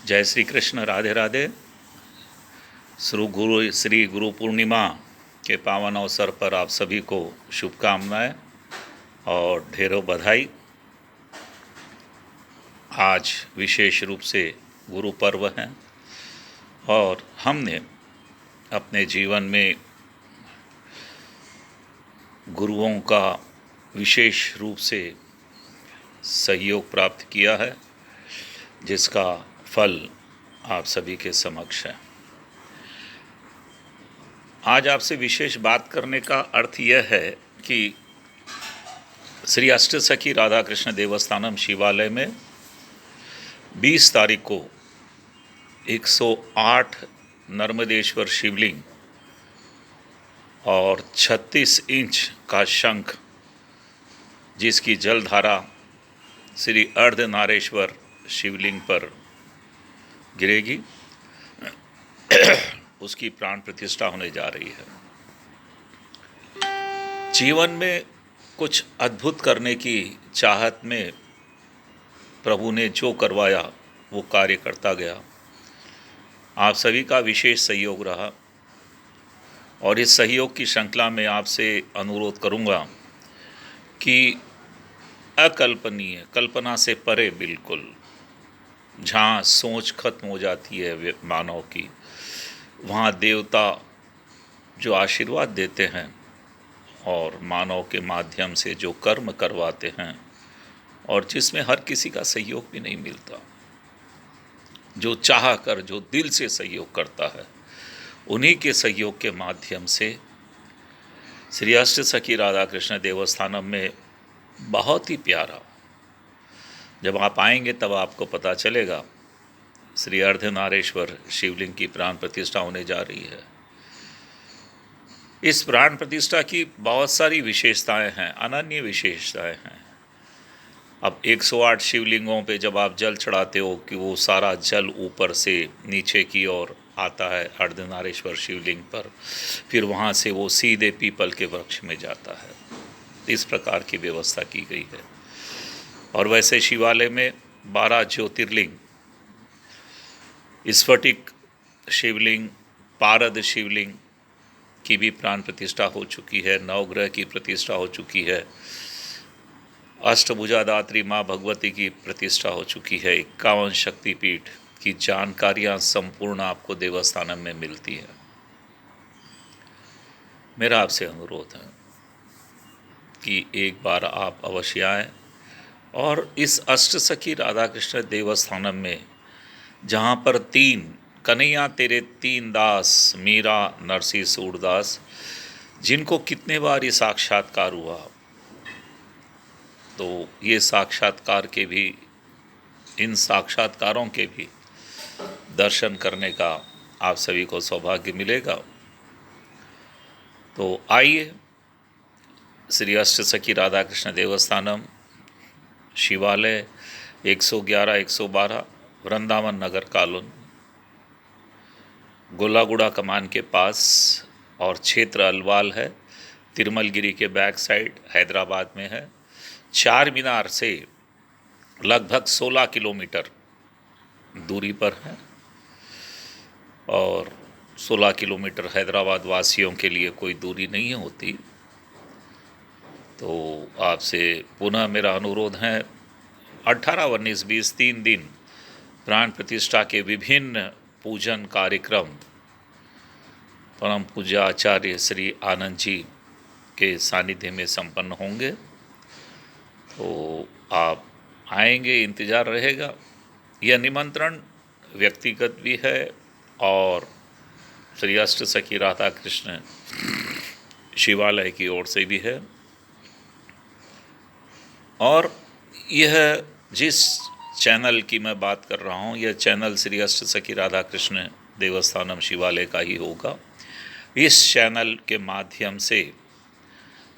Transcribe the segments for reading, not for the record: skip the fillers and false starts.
जय श्री कृष्ण, राधे राधे। श्री गुरु पूर्णिमा के पावन अवसर पर आप सभी को शुभकामनाएं और ढेरों बधाई। आज विशेष रूप से गुरु पर्व है और हमने अपने जीवन में गुरुओं का विशेष रूप से सहयोग प्राप्त किया है, जिसका फल आप सभी के समक्ष है। आज आपसे विशेष बात करने का अर्थ यह है कि श्री अष्टसखी राधा कृष्ण देवस्थानम शिवालय में 20 तारीख को 108 नर्मदेश्वर शिवलिंग और 36 इंच का शंख, जिसकी जलधारा श्री अर्धनारेश्वर शिवलिंग पर गिरेगी, उसकी प्राण प्रतिष्ठा होने जा रही है। जीवन में कुछ अद्भुत करने की चाहत में प्रभु ने जो करवाया वो कार्य करता गया। आप सभी का विशेष सहयोग रहा और इस सहयोग की श्रृंखला में आपसे अनुरोध करूंगा कि अकल्पनीय, कल्पना से परे, बिल्कुल जहाँ सोच खत्म हो जाती है मानव की, वहाँ देवता जो आशीर्वाद देते हैं और मानव के माध्यम से जो कर्म करवाते हैं और जिसमें हर किसी का सहयोग भी नहीं मिलता, जो चाह कर, जो दिल से सहयोग करता है, उन्हीं के सहयोग के माध्यम से श्री अष्टसखी राधा कृष्ण देवस्थानम में बहुत ही प्यारा, जब आप आएंगे तब आपको पता चलेगा, श्री अर्धनारेश्वर शिवलिंग की प्राण प्रतिष्ठा होने जा रही है। इस प्राण प्रतिष्ठा की बहुत सारी विशेषताएं हैं, अनन्य विशेषताएं हैं। अब 108 शिवलिंगों पे जब आप जल चढ़ाते हो कि वो सारा जल ऊपर से नीचे की ओर आता है अर्धनारेश्वर शिवलिंग पर, फिर वहाँ से वो सीधे पीपल के वृक्ष में जाता है। इस प्रकार की व्यवस्था की गई है। और वैसे शिवालय में 12 ज्योतिर्लिंग, स्फटिक शिवलिंग, पारद शिवलिंग की भी प्राण प्रतिष्ठा हो चुकी है। नवग्रह की प्रतिष्ठा हो चुकी है। अष्टभुजा दात्री माँ भगवती की प्रतिष्ठा हो चुकी है। 51 शक्तिपीठ की जानकारियाँ संपूर्ण आपको देवस्थानम में मिलती है। मेरा आपसे अनुरोध है कि एक बार आप अवश्य आएँ और इस अष्टसखी राधा कृष्ण देवस्थानम में, जहाँ पर 3 कन्हैया तेरे 3 दास, मीरा, नरसी, सूरदास, जिनको कितने बार ये साक्षात्कार हुआ, तो ये साक्षात्कार के भी, इन साक्षात्कारों के भी दर्शन करने का आप सभी को सौभाग्य मिलेगा। तो आइए, श्री अष्टसखी राधा कृष्ण देवस्थानम शिवालय 111, 112 वृंदावन नगर कॉलोनी, गोलागुड़ा कमान के पास, और क्षेत्र अलवाल है, तिरुमलगिरी के बैक साइड हैदराबाद में है। चार मीनार से लगभग 16 किलोमीटर दूरी पर है और 16 किलोमीटर हैदराबाद वासियों के लिए कोई दूरी नहीं होती। तो आपसे पुनः मेरा अनुरोध है, 18, 19, 20 3 दिन प्राण प्रतिष्ठा के विभिन्न पूजन कार्यक्रम परम पूज्य आचार्य श्री आनंद जी के सानिध्य में संपन्न होंगे। तो आप आएंगे, इंतज़ार रहेगा। यह निमंत्रण व्यक्तिगत भी है और श्री अष्टसखी राधा कृष्ण शिवालय की ओर से भी है। और यह जिस चैनल की मैं बात कर रहा हूँ, यह चैनल श्री अष्टसखी राधा कृष्ण देवस्थानम शिवालय का ही होगा। इस चैनल के माध्यम से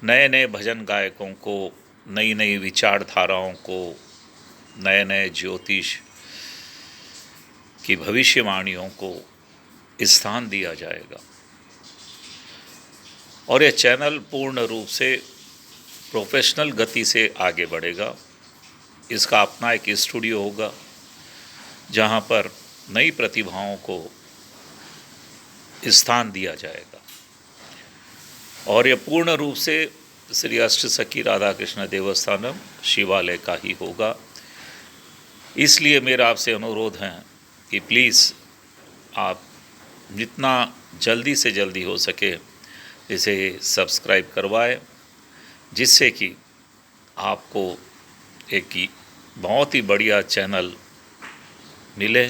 नए नए भजन गायकों को, नई नई विचारधाराओं को, नए नए ज्योतिष की भविष्यवाणियों को स्थान दिया जाएगा। और यह चैनल पूर्ण रूप से प्रोफेशनल गति से आगे बढ़ेगा। इसका अपना एक स्टूडियो होगा, जहाँ पर नई प्रतिभाओं को स्थान दिया जाएगा और ये पूर्ण रूप से श्री अष्ट सखी राधा कृष्ण देवस्थानम शिवालय का ही होगा। इसलिए मेरा आपसे अनुरोध है कि प्लीज़ आप जितना जल्दी से जल्दी हो सके इसे सब्सक्राइब करवाएं, जिससे कि आपको एक बहुत ही बढ़िया चैनल मिले,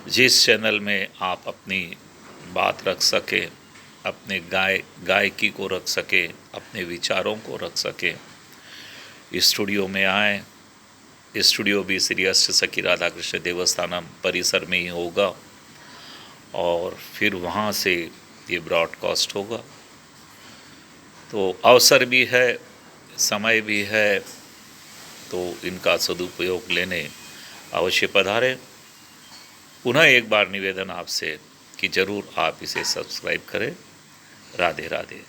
जिस चैनल में आप अपनी बात रख सकें, अपने गायकी को रख सकें, अपने विचारों को रख सकें। स्टूडियो में आएँ। स्टूडियो भी श्री अष्ट सखी राधा कृष्ण देवस्थानम परिसर में ही होगा और फिर वहाँ से ये ब्रॉडकास्ट होगा। तो अवसर भी है, समय भी है, तो इनका सदुपयोग लेने अवश्य पधारें। पुनः एक बार निवेदन आपसे कि ज़रूर आप इसे सब्सक्राइब करें। राधे राधे।